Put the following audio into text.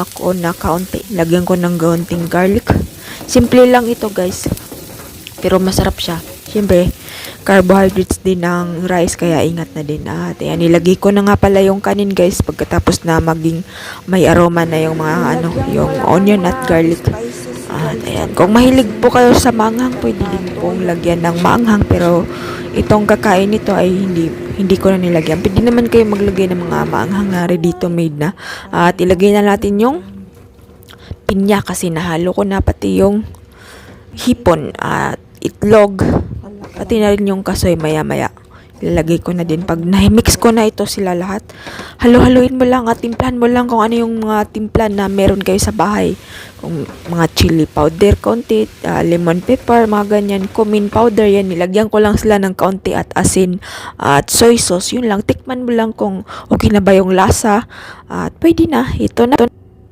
ako na kaunti. Lagyan ko ng kaunting garlic. Simple lang ito guys. Pero masarap siya. Siyempre, carbohydrates din ng rice kaya ingat na din. At ayan, nilagay ko na nga pala yung kanin guys pagkatapos na maging may aroma na yung mga yung onion at garlic. At ayan, kung mahilig po kayo sa maanghang, pwede din pong lagyan ng maanghang, pero itong kakain nito ay hindi ko na nilagyan. Pwede naman kayo maglagay ng mga maanghang na ready to made na. At ilagay na natin yung pinya kasi nahalo ko na pati yung hipon at itlog. Pati na rin yung kasoy maya-maya. Ilalagay ko na din. Pag na-mix ko na ito sila lahat, halo-haluin mo lang at timplahan mo lang kung ano yung mga timplan na meron kayo sa bahay. Kung mga chili powder, konti, lemon pepper, mga ganyan, cumin powder, yan. Nilagyan ko lang sila ng kaunti at asin at soy sauce. Yun lang. Tikman mo lang kung okay na ba yung lasa. At pwede na. Ito na.